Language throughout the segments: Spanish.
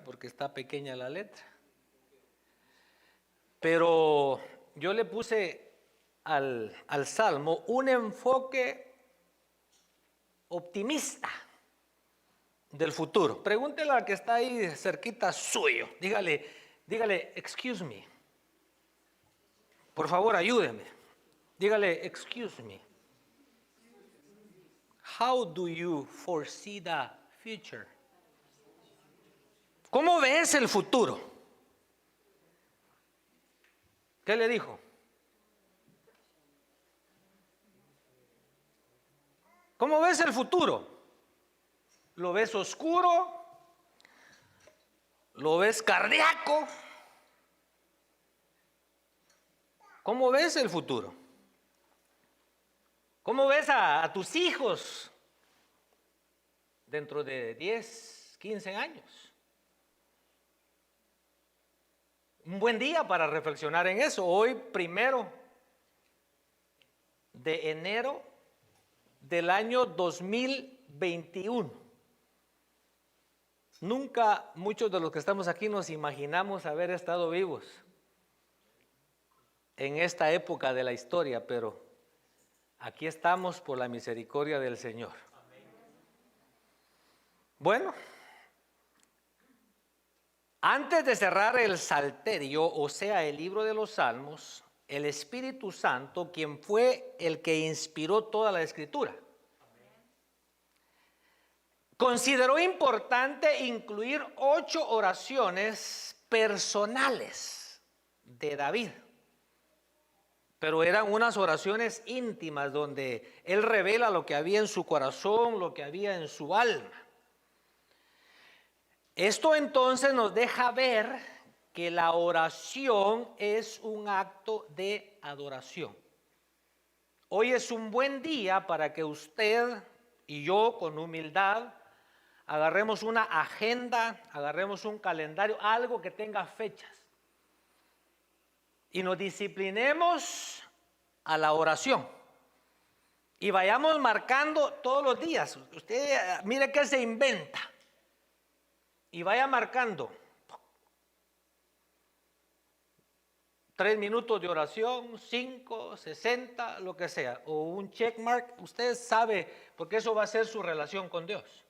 porque está pequeña la letra. Pero yo le puse al Salmo un enfoque optimista del futuro. Pregúntele al que está ahí cerquita suyo. Dígale, excuse me. Por favor, ayúdeme. Dígale, excuse me. How do you foresee the future? ¿Cómo ves el futuro? ¿Qué le dijo? ¿Cómo ves el futuro? ¿Lo ves oscuro? ¿Lo ves cardíaco? ¿Cómo ves el futuro? ¿Cómo ves a tus hijos dentro de 10, 15 años? Un buen día para reflexionar en eso. Hoy, 1 de enero del año 2021. Nunca muchos de los que estamos aquí nos imaginamos haber estado vivos en esta época de la historia, pero aquí estamos por la misericordia del Señor. Bueno, antes de cerrar el Salterio, o sea, el libro de los Salmos, el Espíritu Santo, quien fue el que inspiró toda la Escritura, consideró importante incluir 8 oraciones personales de David. Pero eran unas oraciones íntimas donde él revela lo que había en su corazón, lo que había en su alma. Esto entonces nos deja ver que la oración es un acto de adoración. Hoy es un buen día para que usted y yo, con humildad, agarremos una agenda, agarremos un calendario, algo que tenga fechas, y nos disciplinemos a la oración y vayamos marcando todos los días. Usted mire qué se inventa y vaya marcando 3 minutos de oración, 5, 60, lo que sea, o un checkmark. Usted sabe, porque eso va a ser su relación con Dios.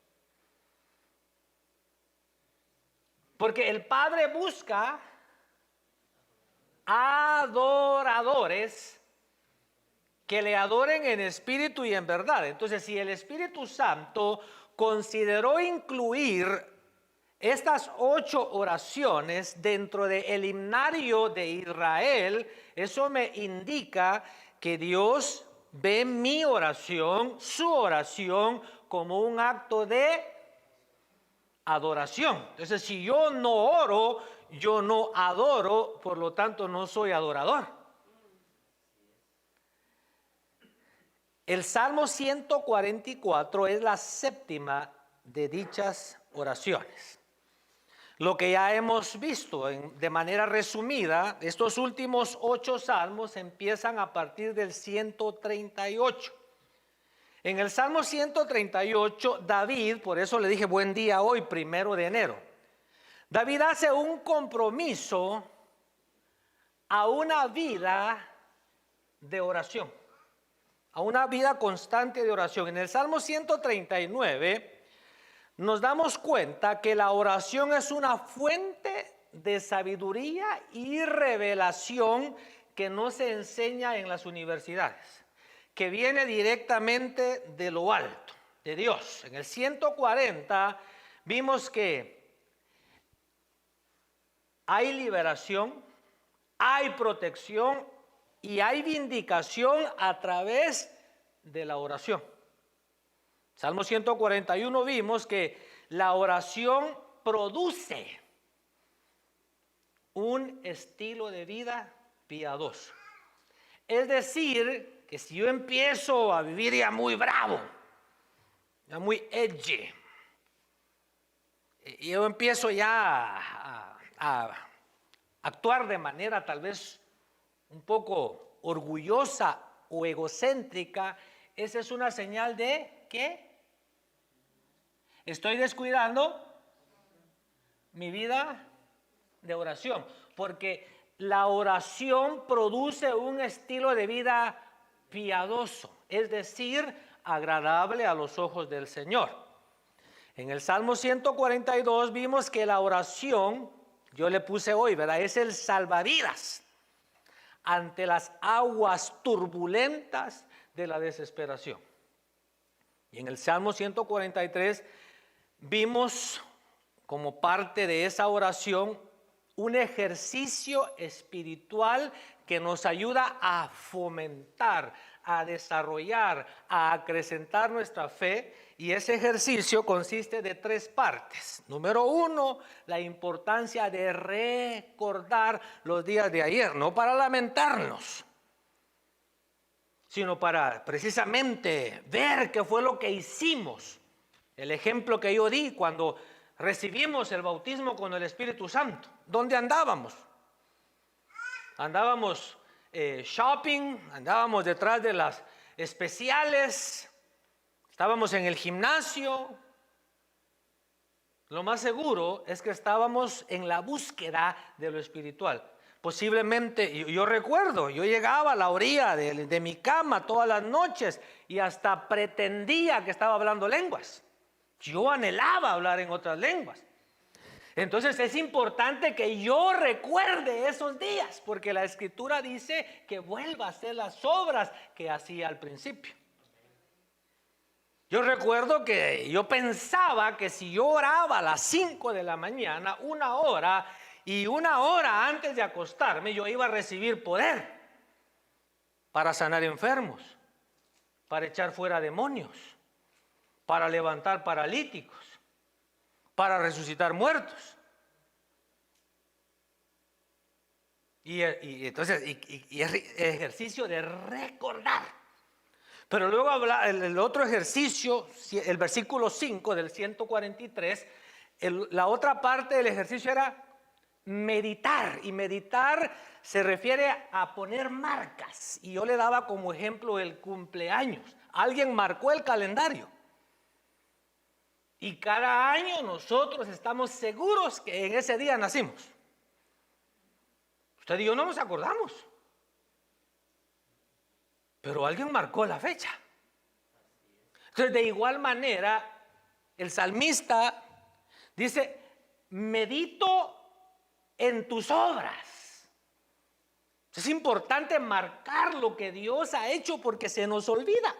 Porque el Padre busca adoradores que le adoren en espíritu y en verdad. Entonces, si el Espíritu Santo consideró incluir estas 8 oraciones dentro del himnario de Israel, eso me indica que Dios ve mi oración, su oración, como un acto de adoración. Entonces, si yo no oro, yo no adoro, por lo tanto no soy adorador. El Salmo 144 es la 7ª de dichas oraciones. Lo que ya hemos visto de manera resumida, estos últimos 8 salmos empiezan a partir del 138. En el Salmo 138, David, por eso le dije buen día hoy, 1 de enero. David hace un compromiso a una vida de oración, a una vida constante de oración. En el Salmo 139 nos damos cuenta que la oración es una fuente de sabiduría y revelación que no se enseña en las universidades, que viene directamente de lo alto, de Dios. En el 140 vimos que hay liberación, hay protección y hay vindicación a través de la oración. Salmo 141 vimos que la oración produce un estilo de vida piadoso. Es decir, que si yo empiezo a vivir ya muy bravo, ya muy edgy, y yo empiezo ya a actuar de manera tal vez un poco orgullosa o egocéntrica, esa es una señal de que estoy descuidando mi vida de oración, porque la oración produce un estilo de vida piadoso, es decir, agradable a los ojos del Señor. En el Salmo 142 vimos que la oración, yo le puse hoy, ¿verdad? Es el salvavidas ante las aguas turbulentas de la desesperación. Y en el Salmo 143 vimos como parte de esa oración un ejercicio espiritual que nos ayuda a fomentar, a desarrollar, a acrecentar nuestra fe. Y ese ejercicio consiste de 3 partes. Número 1, la importancia de recordar los días de ayer, no para lamentarnos, sino para precisamente ver qué fue lo que hicimos. El ejemplo que yo di cuando recibimos el bautismo con el Espíritu Santo. ¿Dónde andábamos? Andábamos shopping, andábamos detrás de las especiales, estábamos en el gimnasio. Lo más seguro es que estábamos en la búsqueda de lo espiritual. Posiblemente, yo recuerdo, yo llegaba a la orilla de mi cama todas las noches y hasta pretendía que estaba hablando lenguas. Yo anhelaba hablar en otras lenguas. Entonces es importante que yo recuerde esos días, porque la Escritura dice que vuelva a hacer las obras que hacía al principio. Yo recuerdo que yo pensaba que si yo oraba a las 5 de la mañana, 1 hora, y 1 hora antes de acostarme, yo iba a recibir poder para sanar enfermos, para echar fuera demonios, para levantar paralíticos, para resucitar muertos. Y entonces es ejercicio de recordar. Pero luego habla el otro ejercicio, el versículo 5 del 143, la otra parte del ejercicio era meditar. Y meditar se refiere a poner marcas. Y yo le daba como ejemplo el cumpleaños. Alguien marcó el calendario. Y cada año nosotros estamos seguros que en ese día nacimos. Usted y yo no nos acordamos, pero alguien marcó la fecha. Entonces, de igual manera, el salmista dice: medito en tus obras. Es importante marcar lo que Dios ha hecho porque se nos olvida.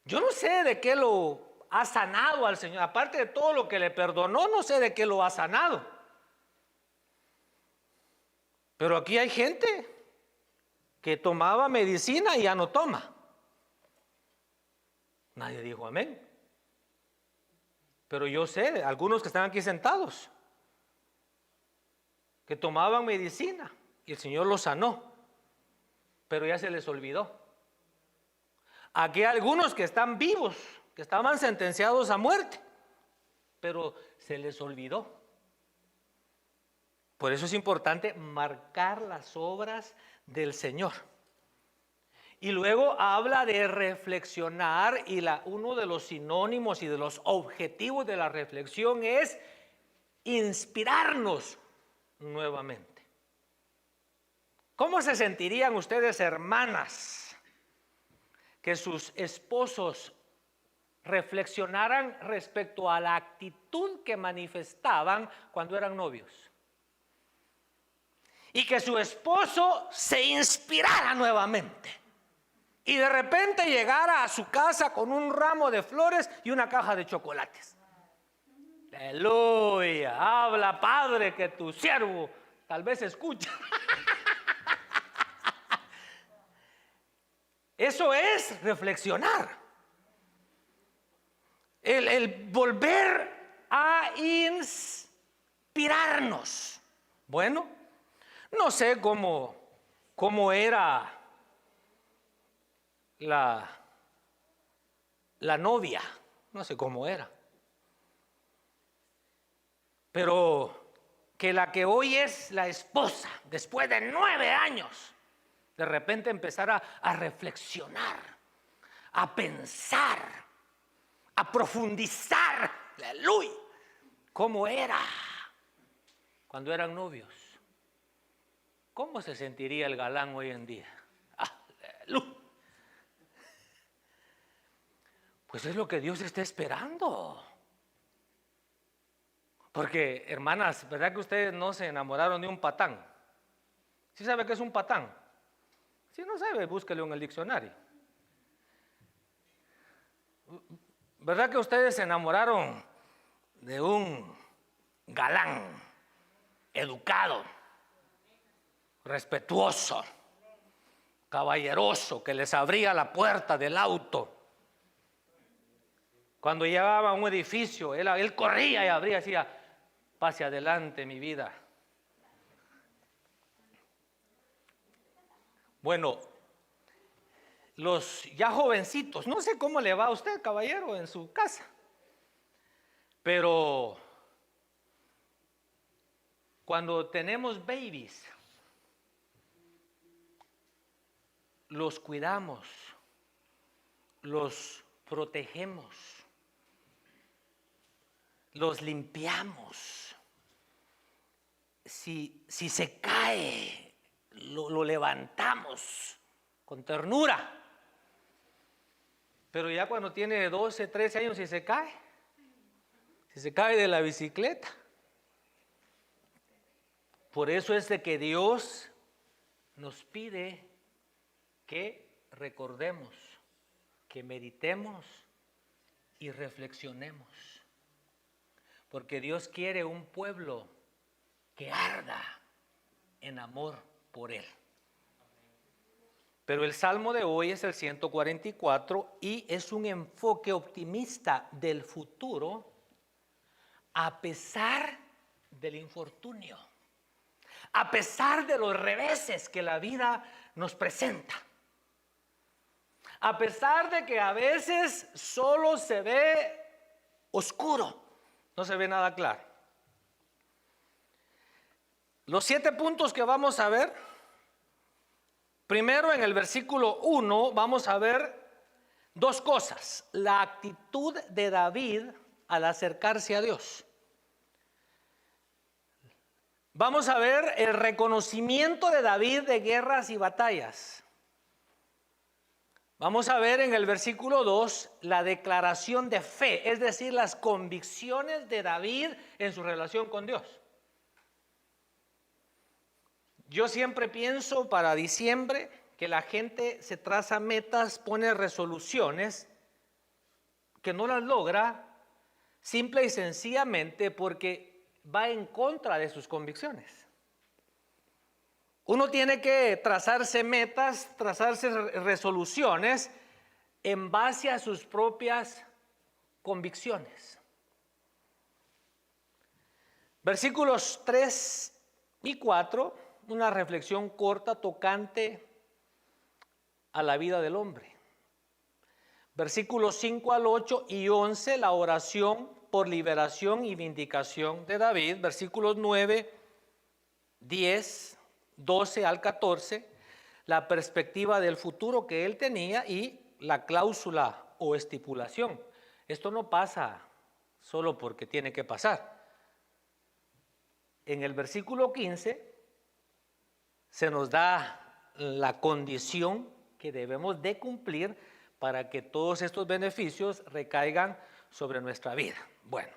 Yo no sé de qué lo ha sanado al Señor. Aparte de todo lo que le perdonó, no sé de qué lo ha sanado. Pero aquí hay gente que tomaba medicina y ya no toma. Nadie dijo amén. Pero yo sé, algunos que están aquí sentados, que tomaban medicina y el Señor los sanó, pero ya se les olvidó. Aquí hay algunos que están vivos, que estaban sentenciados a muerte, pero se les olvidó. Por eso es importante marcar las obras del Señor. Y luego habla de reflexionar, y uno de los sinónimos y de los objetivos de la reflexión es inspirarnos nuevamente. ¿Cómo se sentirían ustedes, hermanas, que sus esposos reflexionaran respecto a la actitud que manifestaban cuando eran novios? Y que su esposo se inspirara nuevamente y de repente llegara a su casa con un ramo de flores y una caja de chocolates. Aleluya, habla, Padre, que tu siervo tal vez escucha. Eso es reflexionar. El volver a inspirarnos. Bueno, no sé cómo era la novia, no sé cómo era. Pero que la que hoy es la esposa, después de 9 años, de repente empezara a reflexionar, a pensar, a profundizar, aleluya, cómo era cuando eran novios. ¿Cómo se sentiría el galán hoy en día? ¡Aleluya! Pues es lo que Dios está esperando. Porque, hermanas, ¿verdad que ustedes no se enamoraron de un patán? ¿Sí sabe qué es un patán? Si no sabe, búsquelo en el diccionario. ¿Verdad que ustedes se enamoraron de un galán, educado, respetuoso, caballeroso, que les abría la puerta del auto? Cuando llegaba a un edificio, él corría y abría, decía: pase adelante, mi vida. Bueno, los ya jovencitos, no sé cómo le va a usted, caballero, en su casa, pero cuando tenemos babies, los cuidamos, los protegemos, los limpiamos. Si se cae, lo levantamos con ternura. Pero ya cuando tiene 12, 13 años, si se cae de la bicicleta. Por eso es de que Dios nos pide que recordemos, que meditemos y reflexionemos. Porque Dios quiere un pueblo que arda en amor por Él. Pero el salmo de hoy es el 144 y es un enfoque optimista del futuro a pesar del infortunio, a pesar de los reveses que la vida nos presenta, a pesar de que a veces solo se ve oscuro, no se ve nada claro. Los 7 puntos que vamos a ver. Primero, en el versículo 1 vamos a ver 2 cosas: la actitud de David al acercarse a Dios. Vamos a ver el reconocimiento de David de guerras y batallas. Vamos a ver en el versículo 2 la declaración de fe, es decir, las convicciones de David en su relación con Dios. Yo siempre pienso para diciembre que la gente se traza metas, pone resoluciones que no las logra simple y sencillamente porque va en contra de sus convicciones. Uno tiene que trazarse metas, trazarse resoluciones en base a sus propias convicciones. Versículos 3 y 4. Una reflexión corta tocante a la vida del hombre. Versículos 5 al 8 y 11, la oración por liberación y vindicación de David. Versículos 9, 10, 12 al 14, la perspectiva del futuro que él tenía y la cláusula o estipulación. Esto no pasa solo porque tiene que pasar. En el versículo 15 se nos da la condición que debemos de cumplir para que todos estos beneficios recaigan sobre nuestra vida. Bueno,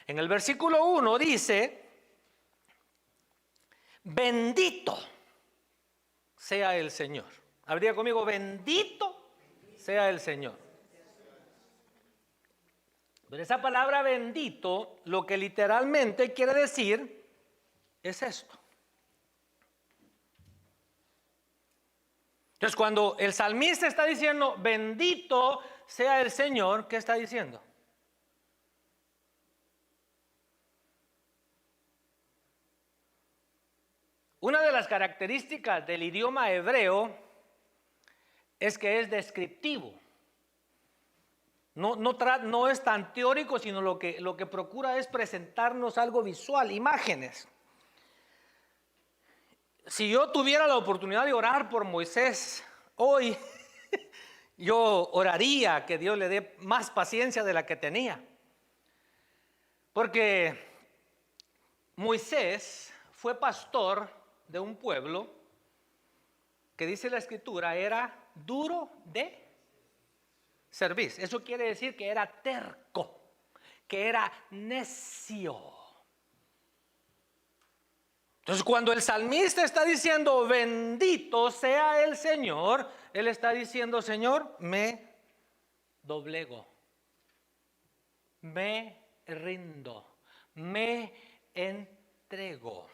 en el versículo 1 dice: bendito sea el Señor. Habría conmigo: bendito sea el Señor. Pero esa palabra bendito, lo que literalmente quiere decir es esto. Entonces, cuando el salmista está diciendo bendito sea el Señor, ¿qué está diciendo? Una de las características del idioma hebreo es que es descriptivo. No es tan teórico, sino lo que procura es presentarnos algo visual, imágenes. Si yo tuviera la oportunidad de orar por Moisés hoy, yo oraría que Dios le dé más paciencia de la que tenía. Porque Moisés fue pastor de un pueblo que dice la escritura era duro de servir. Eso quiere decir que era terco, que era necio. Entonces, cuando el salmista está diciendo bendito sea el Señor, él está diciendo: Señor, me doblego, me rindo, me entrego.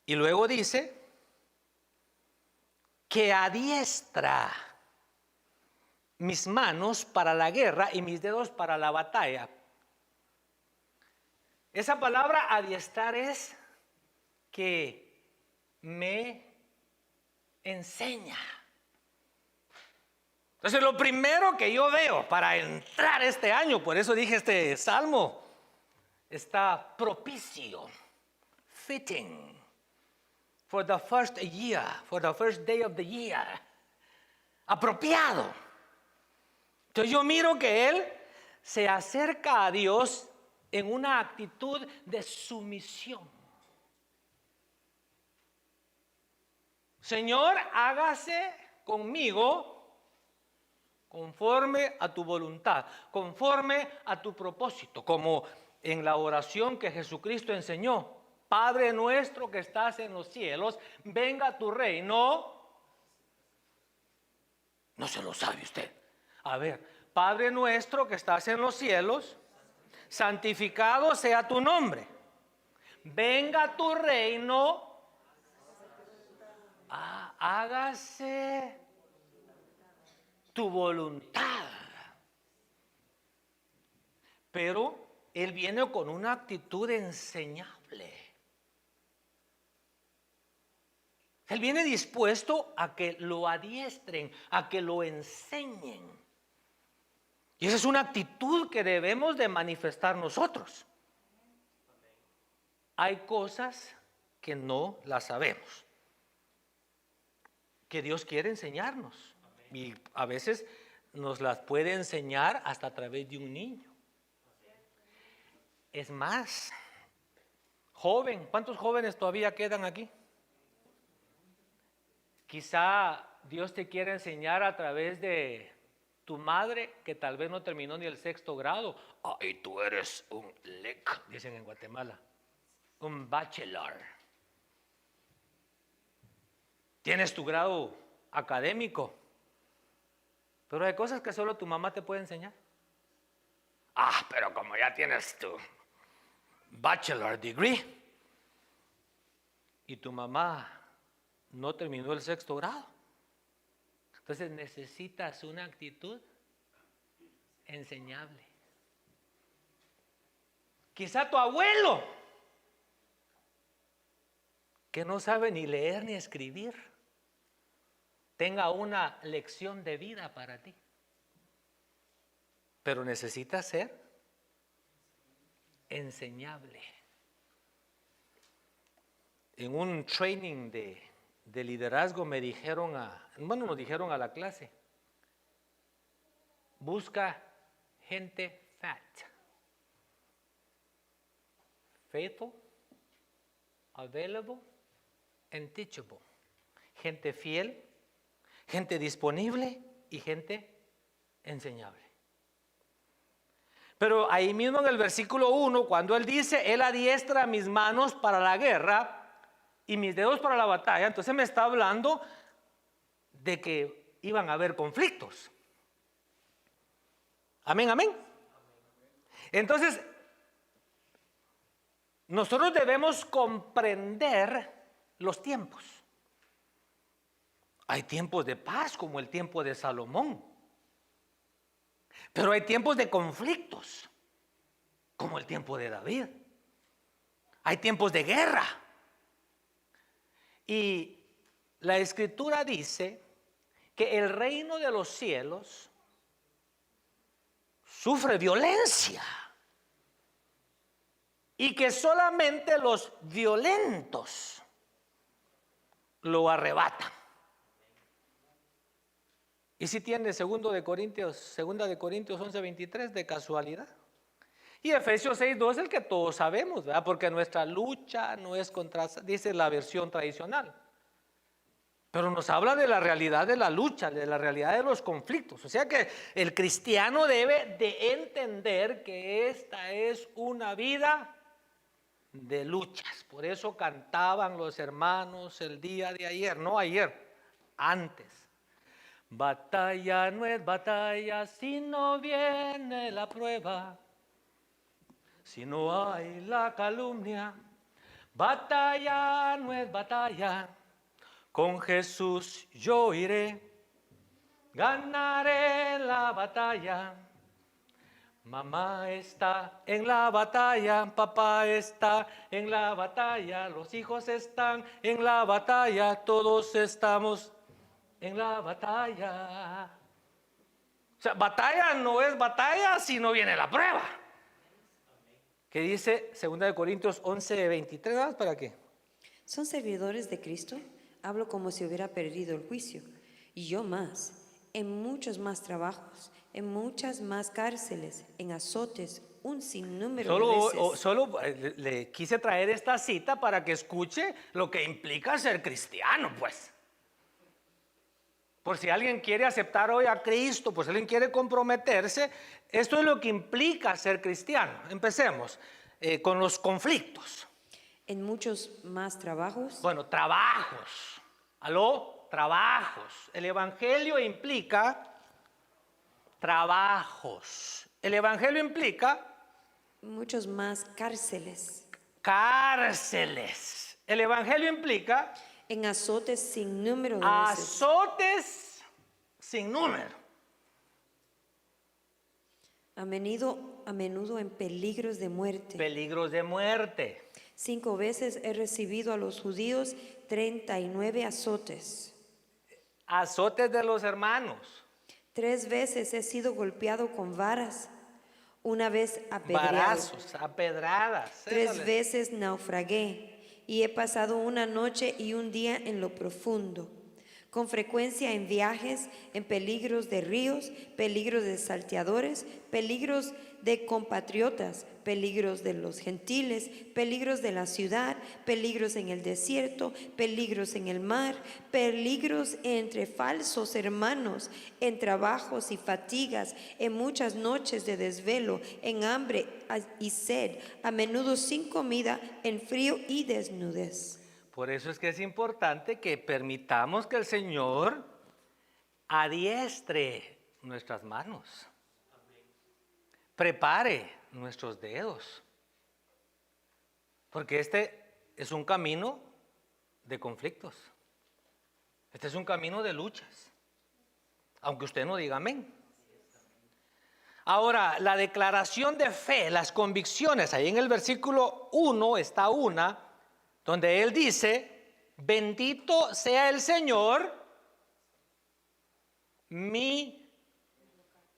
Y luego dice que adiestra mis manos para la guerra y mis dedos para la batalla. Esa palabra adiestrar es que me enseña. Entonces, lo primero que yo veo para entrar este año, por eso dije este salmo, está propicio, fitting, for the first year, for the first day of the year, apropiado. Entonces yo miro que él se acerca a Dios en una actitud de sumisión. Señor, hágase conmigo conforme a tu voluntad, conforme a tu propósito, como en la oración que Jesucristo enseñó: Padre nuestro que estás en los cielos, venga tu reino. No se lo sabe usted. A ver, Padre nuestro que estás en los cielos, santificado sea tu nombre. Venga tu reino. Hágase tu voluntad. Pero él viene con una actitud enseñable. Él viene dispuesto a que lo adiestren, a que lo enseñen. Y esa es una actitud que debemos de manifestar nosotros. Hay cosas que no las sabemos, que Dios quiere enseñarnos. Y a veces nos las puede enseñar hasta a través de un niño. Es más, joven, ¿cuántos jóvenes todavía quedan aquí? Quizá Dios te quiere enseñar a través de tu madre, que tal vez no terminó ni el 6º grado. Y tú eres un LEC, dicen en Guatemala, un bachelor. Tienes tu grado académico, pero hay cosas que solo tu mamá te puede enseñar. Pero como ya tienes tu bachelor degree y tu mamá no terminó el 6º grado, entonces necesitas una actitud enseñable. Quizá tu abuelo, que no sabe ni leer ni escribir, tenga una lección de vida para ti. Pero necesita ser enseñable. En un training de liderazgo nos dijeron a la clase: busca gente fat, faithful, available and teachable. Gente fiel, gente disponible y gente enseñable. Pero ahí mismo en el versículo 1, cuando él dice: él adiestra mis manos para la guerra y mis dedos para la batalla, entonces me está hablando de que iban a haber conflictos. Amén, amén. Entonces, nosotros debemos comprender los tiempos. Hay tiempos de paz, como el tiempo de Salomón. Pero hay tiempos de conflictos, como el tiempo de David. Hay tiempos de guerra. Y la Escritura dice que el reino de los cielos sufre violencia y que solamente los violentos lo arrebatan. ¿Y si tiene segunda de Corintios 11:23 de casualidad? Y Efesios 6:2, el que todos sabemos, ¿verdad? Porque nuestra lucha no es contra, dice la versión tradicional. Pero nos habla de la realidad de la lucha, de la realidad de los conflictos. O sea que el cristiano debe de entender que esta es una vida de luchas. Por eso cantaban los hermanos el día de ayer, no ayer, antes. Batalla no es batalla si no viene la prueba, si no hay la calumnia. Batalla no es batalla, con Jesús yo iré, ganaré la batalla. Mamá está en la batalla, papá está en la batalla, los hijos están en la batalla, todos estamos en la batalla. O sea, batalla no es batalla si no viene la prueba. ¿Qué dice 2 Corintios 11:23? ¿Para qué? ¿Son servidores de Cristo? Hablo como si hubiera perdido el juicio. Y yo más, en muchos más trabajos, en muchas más cárceles, en azotes, un sinnúmero de veces. Solo le quise traer esta cita para que escuche lo que implica ser cristiano, pues. Por si alguien quiere aceptar hoy a Cristo, pues alguien quiere comprometerse, esto es lo que implica ser cristiano. Empecemos con los conflictos. En muchos más trabajos. Bueno, trabajos. ¿Aló? Trabajos. El evangelio implica trabajos. El evangelio implica Muchos más cárceles. cárceles. El evangelio implica En azotes sin número de veces. azotes sin número. A menudo en peligros de muerte. Peligros de muerte. 5 veces he recibido a los judíos 39 azotes. Azotes de los hermanos. 3 veces he sido golpeado con varas. 1 vez apedreado. Varazos, apedradas. 3 veces naufragué y he pasado una noche y un día en lo profundo. Con frecuencia en viajes, en peligros de ríos, peligros de salteadores, peligros de compatriotas, peligros de los gentiles, peligros de la ciudad, peligros en el desierto, peligros en el mar, peligros entre falsos hermanos, en trabajos y fatigas, en muchas noches de desvelo, en hambre y sed, a menudo sin comida, en frío y desnudez. Por eso es que es importante que permitamos que el Señor adiestre nuestras manos, prepare nuestros dedos, porque este es un camino de conflictos, este es un camino de luchas, aunque usted no diga amén. Ahora, la declaración de fe, las convicciones, ahí en el versículo 1 está una, donde él dice, bendito sea el Señor, mi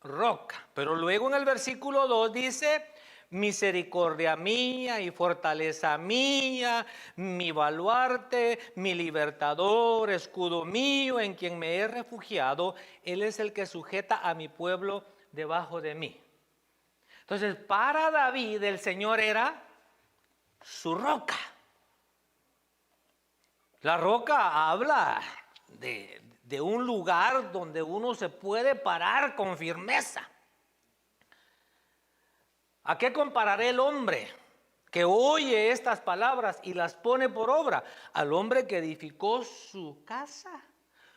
roca. Pero luego en el versículo 2 dice, misericordia mía y fortaleza mía, mi baluarte, mi libertador, escudo mío, en quien me he refugiado. Él es el que sujeta a mi pueblo debajo de mí. Entonces, para David el Señor era su roca. La roca habla de un lugar donde uno se puede parar con firmeza. ¿A qué compararé el hombre que oye estas palabras y las pone por obra? Al hombre que edificó su casa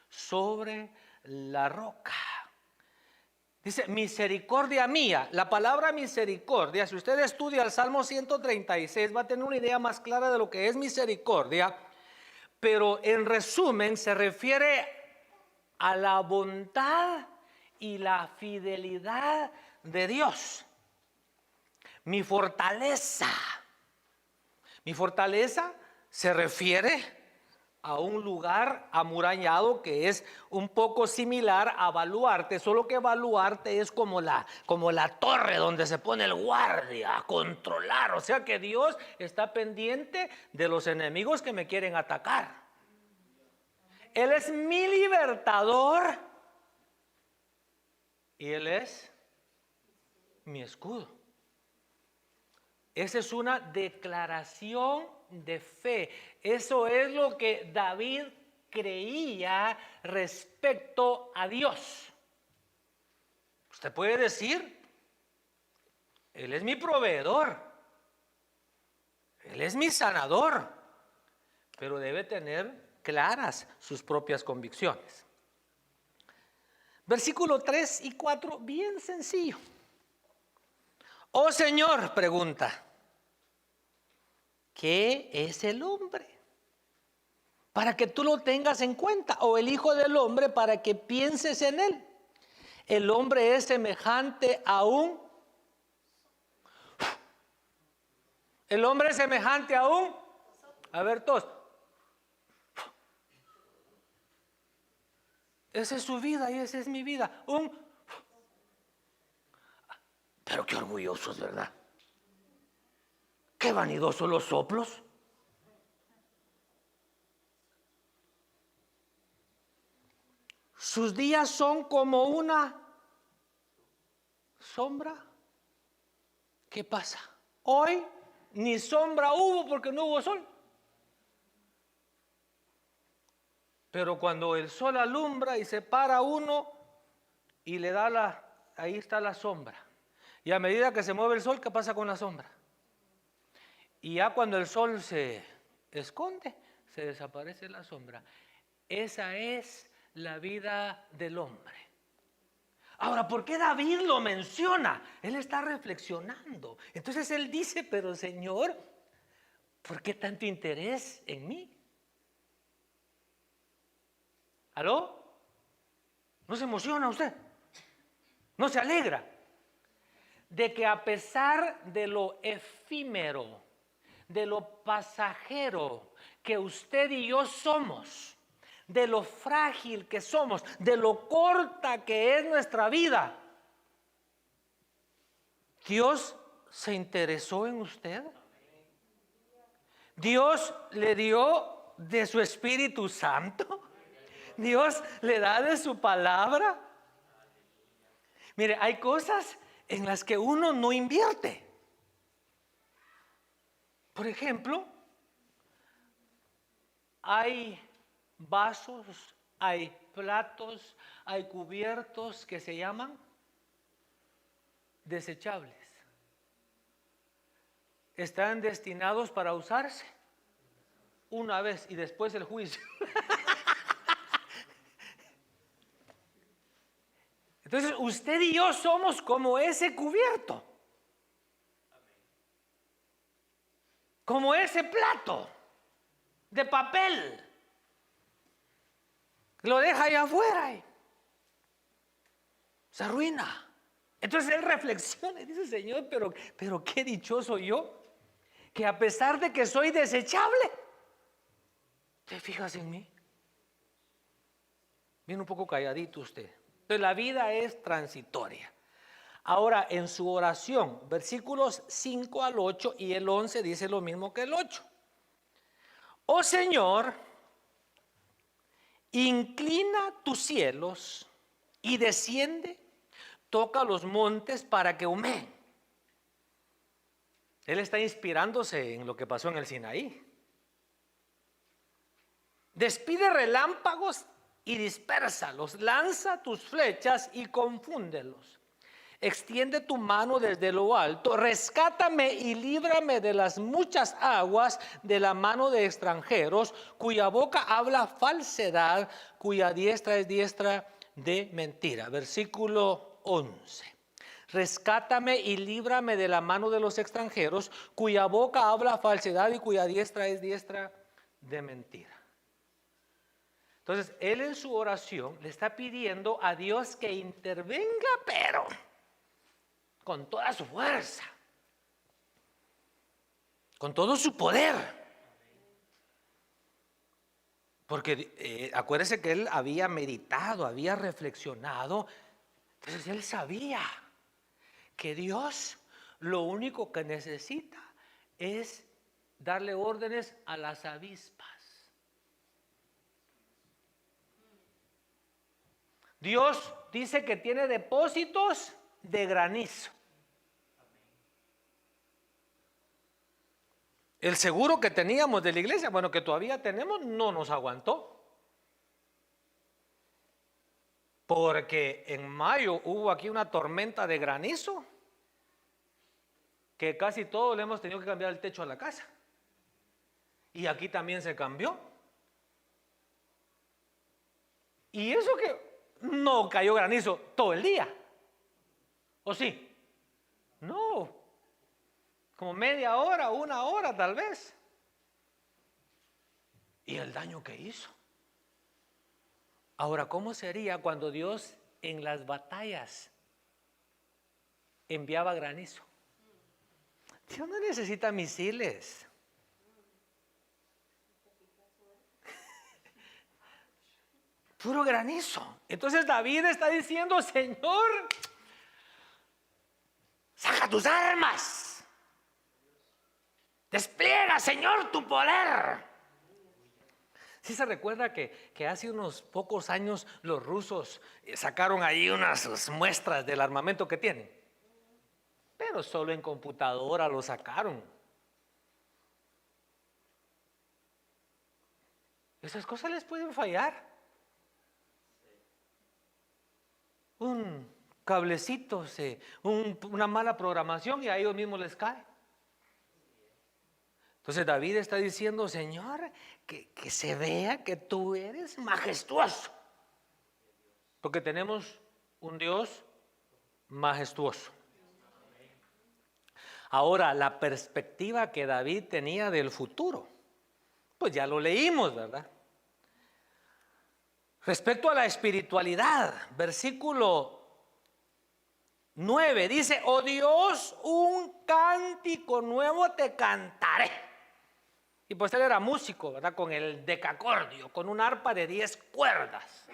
sobre la roca. Dice, misericordia mía. La palabra misericordia, si usted estudia el Salmo 136, va a tener una idea más clara de lo que es misericordia. Pero en resumen se refiere a la bondad y la fidelidad de Dios. Mi fortaleza se refiere a un lugar amurañado que es un poco similar a baluarte, solo que baluarte es como la torre donde se pone el guardia a controlar. O sea que Dios está pendiente de los enemigos que me quieren atacar. Él es mi libertador y Él es mi escudo. Esa es una declaración de fe. Eso es lo que David creía respecto a Dios. Usted puede decir, Él es mi proveedor, Él es mi sanador, pero debe tener claras sus propias convicciones. Versículo 3 y 4, bien sencillo. Oh Señor, pregunta, ¿qué es el hombre? Para que tú lo tengas en cuenta, o el Hijo del Hombre para que pienses en él. El hombre es semejante a un... El hombre es semejante a un... A ver todos. Esa es su vida y esa es mi vida. Pero qué orgullosos, ¿verdad? Qué vanidosos los soplos. Sus días son como una sombra. ¿Qué pasa? Hoy ni sombra hubo porque no hubo sol. Pero cuando el sol alumbra y se para uno y le da ahí está la sombra. Y a medida que se mueve el sol, ¿qué pasa con la sombra? Y ya cuando el sol se esconde, se desaparece la sombra. Esa es la vida del hombre. Ahora, ¿por qué David lo menciona? Él está reflexionando. Entonces él dice, pero Señor, ¿por qué tanto interés en mí? ¿Aló? ¿No se emociona usted? ¿No se alegra? De que a pesar de lo efímero, de lo pasajero que usted y yo somos, de lo frágil que somos, de lo corta que es nuestra vida, Dios se interesó en usted. Dios le dio de su Espíritu Santo. Dios le da de su palabra. Mire, hay cosas en las que uno no invierte. Por ejemplo, hay vasos, hay platos, hay cubiertos que se llaman desechables. Están destinados para usarse una vez y después el juicio. Entonces usted y yo somos como ese cubierto, como ese plato de papel. Lo deja allá afuera y se arruina. Entonces él reflexiona y dice, Señor, pero qué dichoso yo, que a pesar de que soy desechable, ¿te fijas en mí? Viene un poco calladito usted. Entonces la vida es transitoria. Ahora en su oración, versículos 5 al 8 y el 11 dice lo mismo que el 8. Oh Señor, inclina tus cielos y desciende, toca los montes para que humeen. Él está inspirándose en lo que pasó en el Sinaí. Despide relámpagos y dispérsalos, lanza tus flechas y confúndelos. Extiende tu mano desde lo alto, rescátame y líbrame de las muchas aguas, de la mano de extranjeros, cuya boca habla falsedad, cuya diestra es diestra de mentira. Versículo 11. Rescátame y líbrame de la mano de los extranjeros, cuya boca habla falsedad y cuya diestra es diestra de mentira. Entonces, él en su oración le está pidiendo a Dios que intervenga, pero con toda su fuerza, con todo su poder. Porque acuérdese que él había meditado, había reflexionado. Entonces él sabía que Dios lo único que necesita es darle órdenes a las avispas. Dios dice que tiene depósitos de granizo. El seguro que teníamos de la iglesia, bueno, que todavía tenemos, no nos aguantó. Porque en mayo hubo aquí una tormenta de granizo que casi todos le hemos tenido que cambiar el techo a la casa. Y aquí también se cambió. Y eso que no cayó granizo todo el día. ¿O sí? No. Como media hora, una hora tal vez. ¿Y el daño que hizo? Ahora, ¿cómo sería cuando Dios en las batallas enviaba granizo? Dios no necesita misiles. Puro granizo. Entonces David está diciendo: Señor, saca tus armas. Despliega, Señor, tu poder. ¿Sí se recuerda que hace unos pocos años los rusos sacaron ahí unas muestras del armamento que tienen? Pero solo en computadora lo sacaron. Esas cosas les pueden fallar. Un cablecito, una mala programación y a ellos mismos les cae. Entonces David está diciendo: Señor, que se vea que tú eres majestuoso. Porque tenemos un Dios majestuoso. Ahora, la perspectiva que David tenía del futuro, pues ya lo leímos, ¿verdad? Respecto a la espiritualidad, versículo 9 dice: oh Dios, un cántico nuevo te cantaré. Y pues él era músico, ¿verdad? Con el decacordio, con un arpa de 10 cuerdas.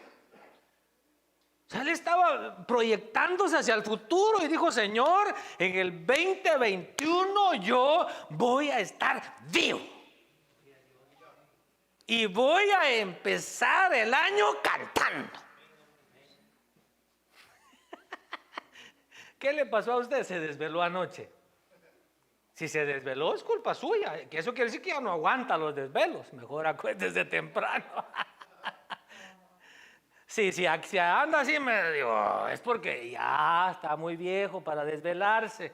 O sea, él estaba proyectándose hacia el futuro y dijo: Señor, en el 2021 yo voy a estar vivo. Y voy a empezar el año cantando. ¿Qué le pasó a usted? ¿Se desveló anoche? Si se desveló es culpa suya, que eso quiere decir que ya no aguanta los desvelos. Mejor acuérdese temprano. Sí, si anda así medio, es porque ya está muy viejo para desvelarse.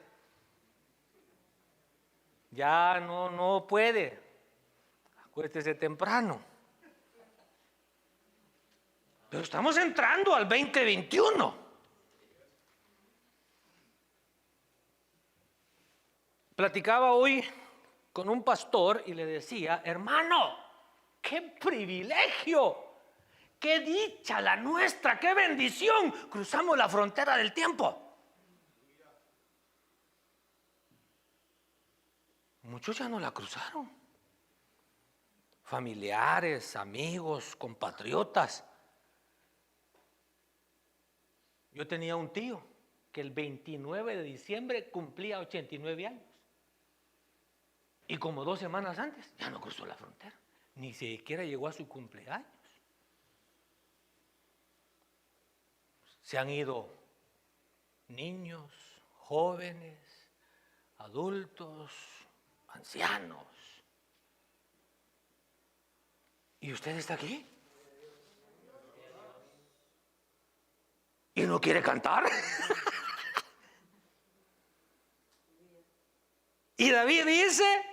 Ya no puede. Acuérdese temprano. Pero estamos entrando al 2021. Platicaba hoy con un pastor y le decía: hermano, qué privilegio, qué dicha la nuestra, qué bendición. Cruzamos la frontera del tiempo. Muchos ya no la cruzaron. Familiares, amigos, compatriotas. Yo tenía un tío que el 29 de diciembre cumplía 89 años. Y como 2 semanas antes ya no cruzó la frontera. Ni siquiera llegó a su cumpleaños. Se han ido niños, jóvenes, adultos, ancianos. ¿Y usted está aquí? ¿Y no quiere cantar? Y David dice: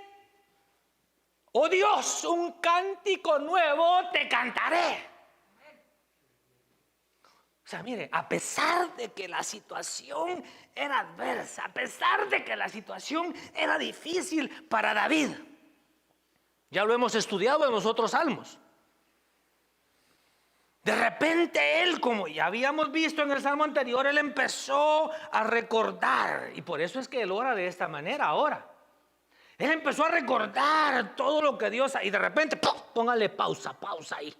oh Dios, un cántico nuevo te cantaré. O sea, mire, a pesar de que la situación era adversa, a pesar de que la situación era difícil para David, ya lo hemos estudiado en los otros salmos. De repente él, como ya habíamos visto en el salmo anterior, él empezó a recordar, y por eso es que él ora de esta manera ahora. Él empezó a recordar todo lo que Dios, y de repente, ¡pum!, póngale pausa ahí.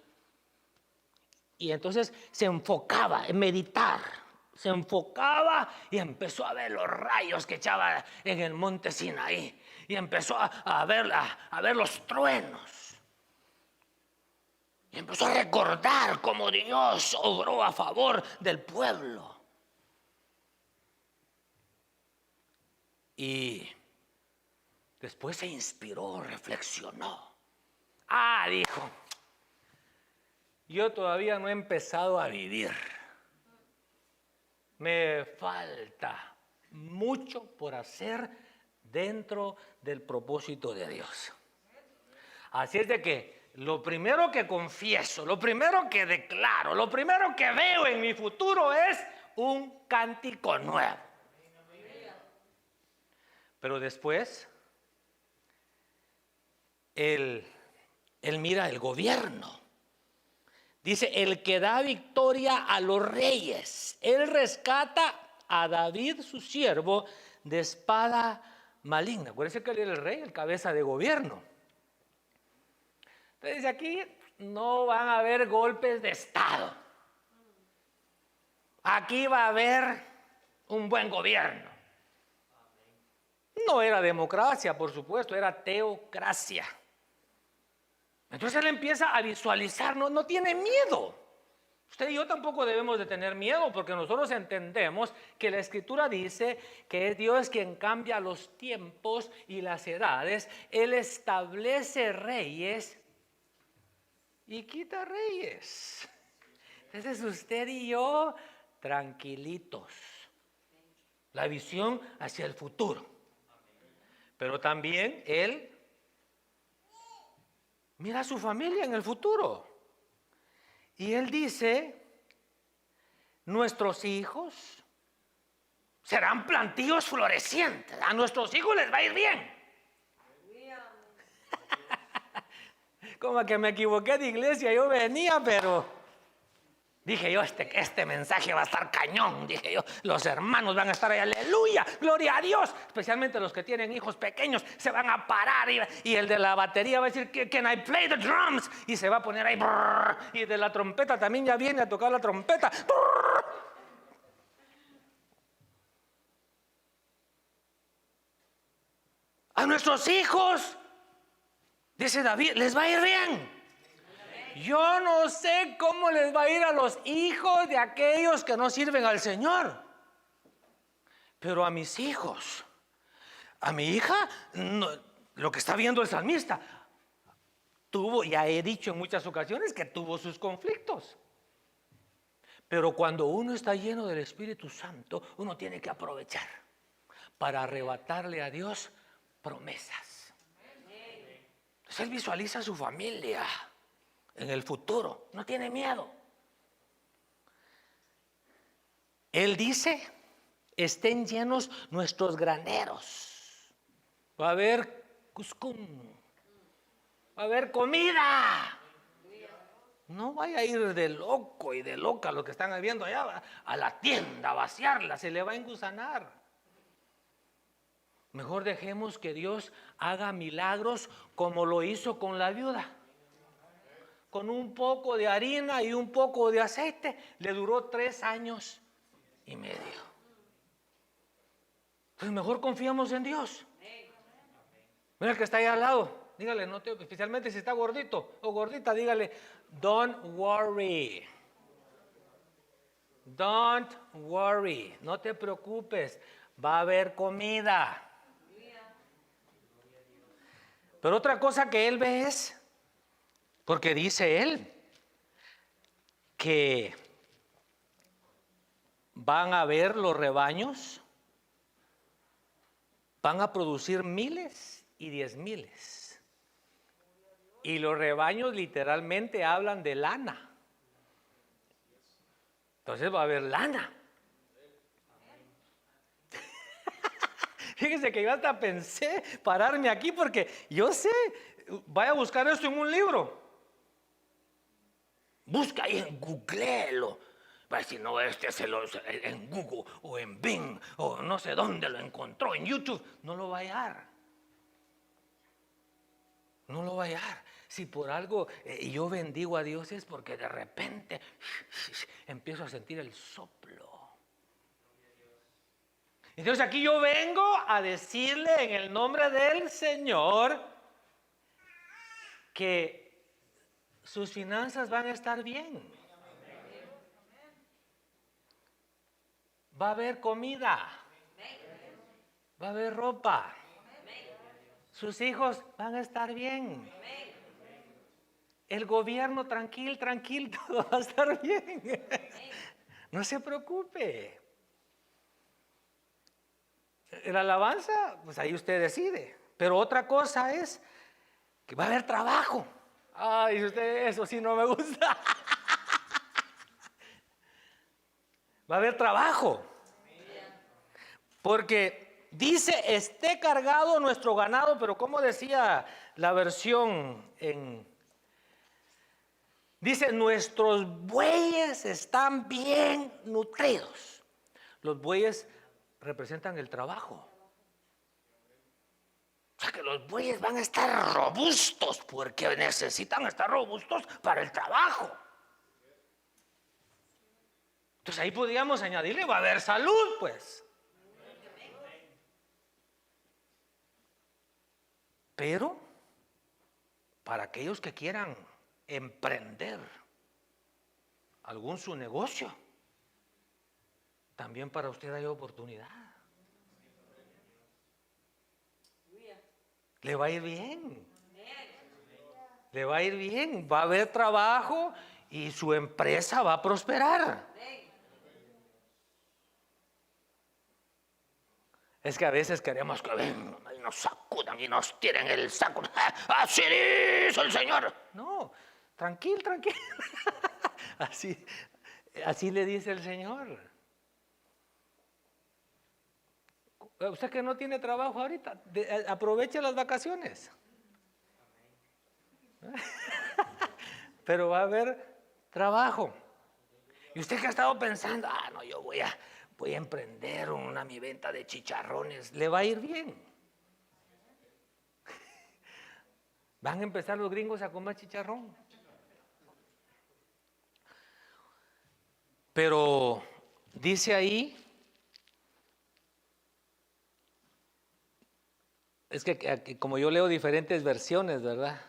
Y entonces se enfocaba en meditar, se enfocaba y empezó a ver los rayos que echaba en el monte Sinaí. Y empezó a ver los truenos. Y empezó a recordar cómo Dios obró a favor del pueblo. Y después se inspiró, reflexionó. Dijo, yo todavía no he empezado a vivir. Me falta mucho por hacer dentro del propósito de Dios. Así es de que lo primero que confieso, lo primero que declaro, lo primero que veo en mi futuro es un cántico nuevo. Pero después, él mira el gobierno. Dice, el que da victoria a los reyes. Él rescata a David, su siervo, de espada maligna. Acuérdense que él era el rey, el cabeza de gobierno. Entonces aquí no van a haber golpes de estado. Aquí va a haber un buen gobierno. No era democracia, por supuesto, era teocracia. Entonces él empieza a visualizar, no tiene miedo. Usted y yo tampoco debemos de tener miedo, porque nosotros entendemos que la Escritura dice que es Dios quien cambia los tiempos y las edades. Él establece reyes y quita reyes. Entonces usted y yo tranquilitos. La visión hacia el futuro. Pero también él mira a su familia en el futuro. Y él dice, nuestros hijos serán plantíos florecientes. A nuestros hijos les va a ir bien. Como que me equivoqué de iglesia, yo venía, pero dije yo, este mensaje va a estar cañón. Dije yo, los hermanos van a estar ahí, aleluya, gloria a Dios. Especialmente los que tienen hijos pequeños, se van a parar y el de la batería va a decir, can I play the drums? Y se va a poner ahí, brrr, y de la trompeta también ya viene a tocar la trompeta. Brrr. A nuestros hijos, dice David, les va a ir bien. Yo no sé cómo les va a ir a los hijos de aquellos que no sirven al Señor. Pero a mis hijos, a mi hija, no, lo que está viendo el salmista, ya he dicho en muchas ocasiones que tuvo sus conflictos. Pero cuando uno está lleno del Espíritu Santo, uno tiene que aprovechar para arrebatarle a Dios promesas. Entonces él visualiza a su familia en el futuro, no tiene miedo. Él dice, estén llenos nuestros graneros. Va a haber cuscún, va a haber comida. No vaya a ir de loco y de loca los que están viendo allá a la tienda a vaciarla, se le va a engusanar. Mejor dejemos que Dios haga milagros como lo hizo con la viuda. Con un poco de harina y un poco de aceite, le duró 3 años y medio. Pues mejor confiamos en Dios. Mira el que está ahí al lado, dígale, especialmente si está gordito o gordita, dígale, don't worry. Don't worry, no te preocupes, va a haber comida. Pero otra cosa que él ve es, porque dice él que van a ver los rebaños, van a producir miles y 10,000. Y los rebaños literalmente hablan de lana. Entonces va a haber lana. Fíjese que yo hasta pensé pararme aquí porque yo sé, vaya a buscar esto en un libro. Busca ahí en Googleelo. Va a decir, no, en Google o en Bing o no sé dónde lo encontró, en YouTube. No lo va a hallar. No lo va a hallar. Si por algo yo bendigo a Dios es porque de repente empiezo a sentir el soplo. Entonces aquí yo vengo a decirle en el nombre del Señor que sus finanzas van a estar bien. Va a haber comida. Va a haber ropa. Sus hijos van a estar bien. El gobierno tranquilo, todo va a estar bien. No se preocupe. La alabanza, pues ahí usted decide. Pero otra cosa es que va a haber trabajo. Ay, usted, eso sí no me gusta. Va a haber trabajo. Porque dice, esté cargado nuestro ganado, pero como decía la versión dice, nuestros bueyes están bien nutridos. Los bueyes representan el trabajo. O sea que los bueyes van a estar robustos porque necesitan estar robustos para el trabajo. Entonces ahí podríamos añadirle, va a haber salud, pues. Pero para aquellos que quieran emprender algún su negocio, también para usted hay oportunidad. Le va a ir bien. Le va a ir bien. Va a haber trabajo y su empresa va a prosperar. Es que a veces queremos que vengan y nos sacudan y nos tiren el saco. Así dice el Señor. No, tranquilo. Así le dice el Señor. Usted que no tiene trabajo ahorita, aproveche las vacaciones. Pero va a haber trabajo. Y usted que ha estado pensando, no, yo voy a emprender mi venta de chicharrones, le va a ir bien. Van a empezar los gringos a comer chicharrón. Pero dice ahí, es que como yo leo diferentes versiones, ¿verdad?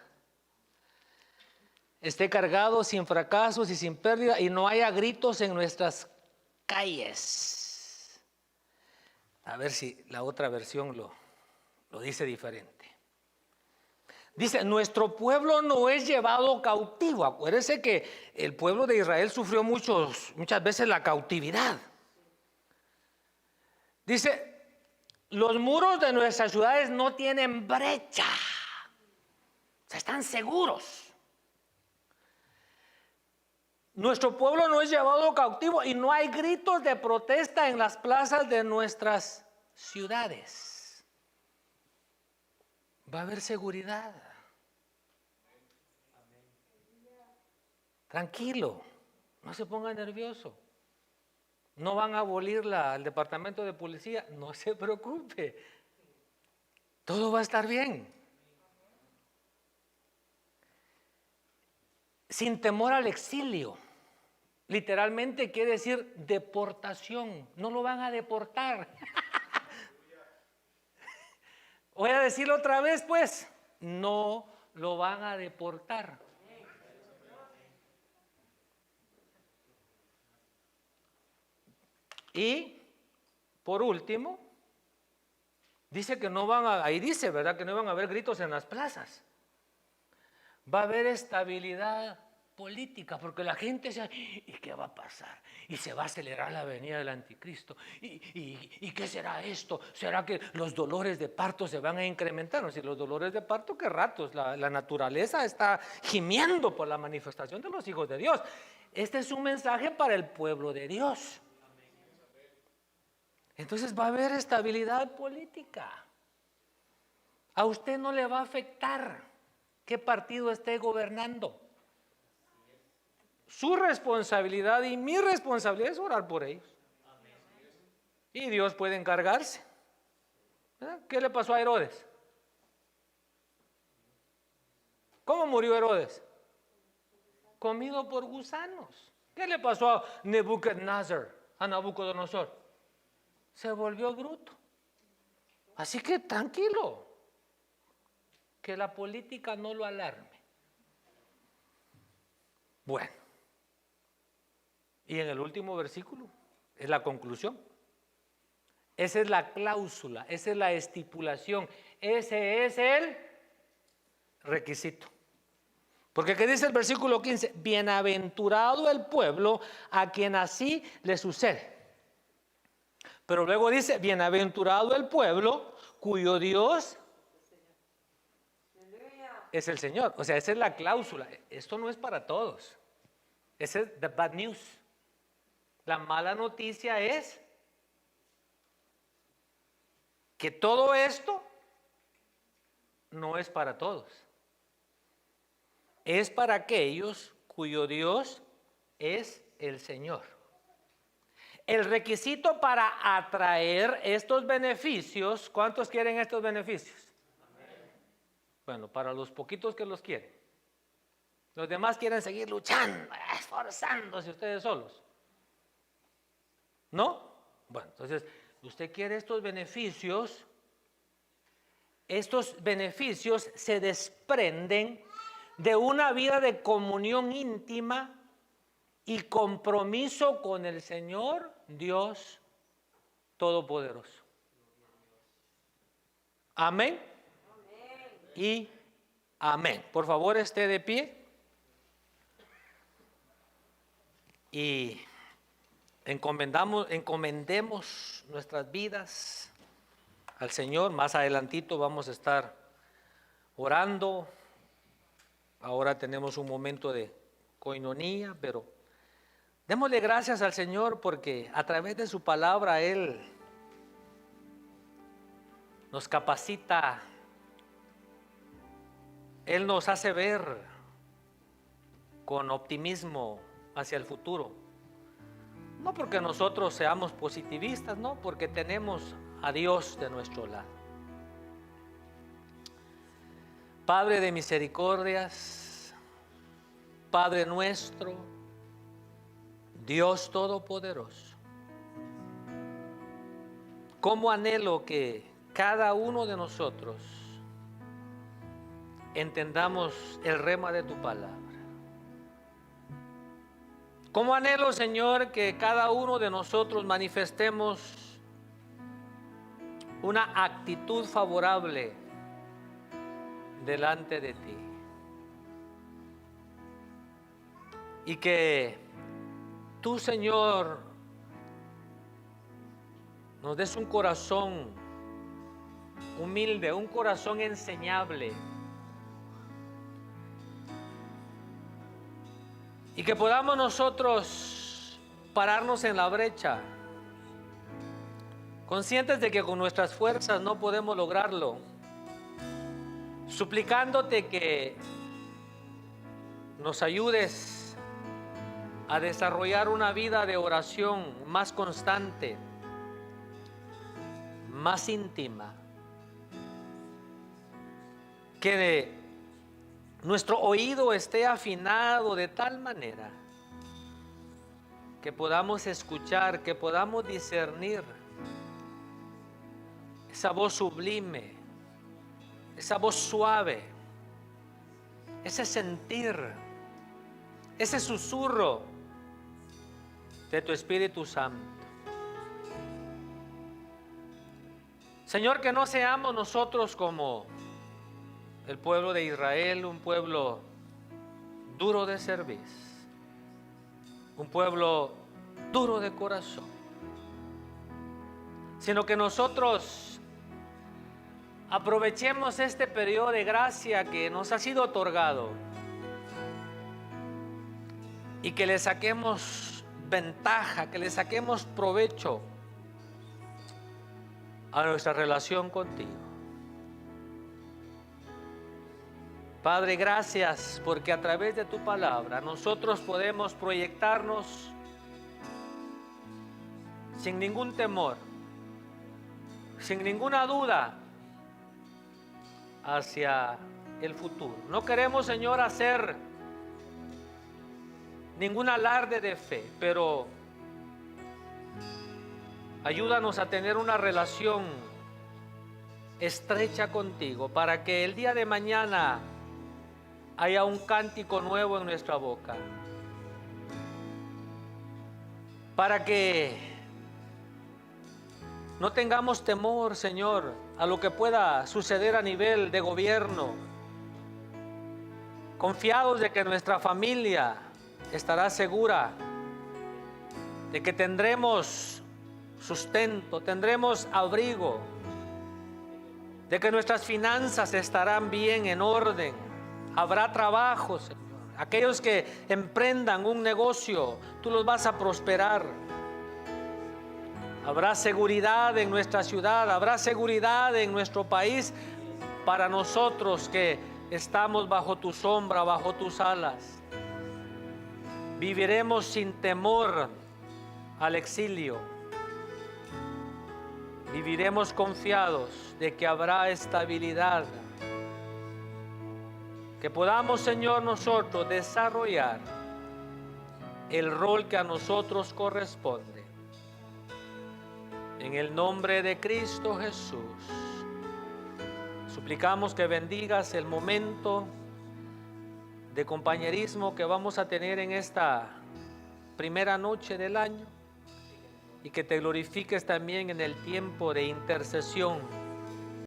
Esté cargado sin fracasos y sin pérdida y no haya gritos en nuestras calles. A ver si la otra versión lo dice diferente. Dice, nuestro pueblo no es llevado cautivo. Acuérdense que el pueblo de Israel sufrió muchas veces la cautividad. Dice, los muros de nuestras ciudades no tienen brecha. O sea, están seguros. Nuestro pueblo no es llevado cautivo y no hay gritos de protesta en las plazas de nuestras ciudades. Va a haber seguridad. Tranquilo, no se ponga nervioso. No van a abolir el departamento de policía, no se preocupe. Todo va a estar bien. Sin temor al exilio. Literalmente quiere decir deportación. No lo van a deportar. Voy a decirlo otra vez, pues. No lo van a deportar. Y por último, dice que ahí dice, ¿verdad? Que no van a haber gritos en las plazas. Va a haber estabilidad política, porque la gente se... ¿Y qué va a pasar? Y se va a acelerar la venida del anticristo. ¿Y qué será esto? ¿Será que los dolores de parto se van a incrementar? No, si los dolores de parto, ¿qué ratos? La naturaleza está gimiendo por la manifestación de los hijos de Dios. Este es un mensaje para el pueblo de Dios. Entonces va a haber estabilidad política. A usted no le va a afectar qué partido esté gobernando. Su responsabilidad y mi responsabilidad es orar por ellos. Y Dios puede encargarse. ¿Verdad? ¿Qué le pasó a Herodes? ¿Cómo murió Herodes? Comido por gusanos. ¿Qué le pasó a Nabucodonosor? Se volvió bruto. Así que tranquilo, que la política no lo alarme. Bueno, y en el último versículo es la conclusión. Esa es la cláusula, esa es la estipulación, ese es el requisito. Porque ¿qué dice el versículo 15? Bienaventurado el pueblo a quien así le sucede. Pero luego dice, bienaventurado el pueblo cuyo Dios es el Señor. O sea, esa es la cláusula. Esto no es para todos. Esa es the bad news. La mala noticia es que todo esto no es para todos. Es para aquellos cuyo Dios es el Señor. El requisito para atraer estos beneficios, ¿cuántos quieren estos beneficios? Bueno, para los poquitos que los quieren. Los demás quieren seguir luchando, esforzándose ustedes solos. ¿No? Bueno, entonces, usted quiere estos beneficios se desprenden de una vida de comunión íntima y compromiso con el Señor Dios Todopoderoso. Amén. Y amén. Por favor, esté de pie y encomendemos nuestras vidas al Señor. Más adelantito vamos a estar orando. Ahora tenemos un momento de coinonía, pero démosle gracias al Señor porque a través de su palabra Él nos capacita, Él nos hace ver con optimismo hacia el futuro. No porque nosotros seamos positivistas, no, porque tenemos a Dios de nuestro lado. Padre de misericordias, Padre nuestro, Dios Todopoderoso, cómo anhelo que cada uno de nosotros entendamos el rema de tu palabra. Cómo anhelo, Señor, que cada uno de nosotros manifestemos una actitud favorable delante de ti. Y que tú, Señor, nos des un corazón humilde, un corazón enseñable. Y que podamos nosotros pararnos en la brecha, conscientes de que con nuestras fuerzas no podemos lograrlo, suplicándote que nos ayudes a desarrollar una vida de oración más constante, más íntima, que nuestro oído esté afinado de tal manera que podamos escuchar, que podamos discernir esa voz sublime, esa voz suave, ese sentir, ese susurro de tu Espíritu Santo. Señor, que no seamos nosotros como el pueblo de Israel, un pueblo duro de cerviz, un pueblo duro de corazón, sino que nosotros aprovechemos este periodo de gracia que nos ha sido otorgado y que le saquemos ventaja, que le saquemos provecho a nuestra relación contigo. Padre, gracias porque a través de tu palabra nosotros podemos proyectarnos sin ningún temor, sin ninguna duda hacia el futuro. No queremos, Señor, hacer ningún alarde de fe, pero ayúdanos a tener una relación estrecha contigo para que el día de mañana haya un cántico nuevo en nuestra boca, para que no tengamos temor, Señor, a lo que pueda suceder a nivel de gobierno, confiados de que nuestra familia estará segura, de que tendremos sustento, tendremos abrigo, de que nuestras finanzas estarán bien en orden, habrá trabajo, Señor. Aquellos que emprendan un negocio, tú los vas a prosperar. Habrá seguridad en nuestra ciudad, habrá seguridad en nuestro país para nosotros que estamos bajo tu sombra, bajo tus alas. Viviremos sin temor al exilio. Viviremos confiados de que habrá estabilidad. Que podamos, Señor, nosotros desarrollar el rol que a nosotros corresponde. En el nombre de Cristo Jesús, suplicamos que bendigas el momento de compañerismo que vamos a tener en esta primera noche del año y que te glorifiques también en el tiempo de intercesión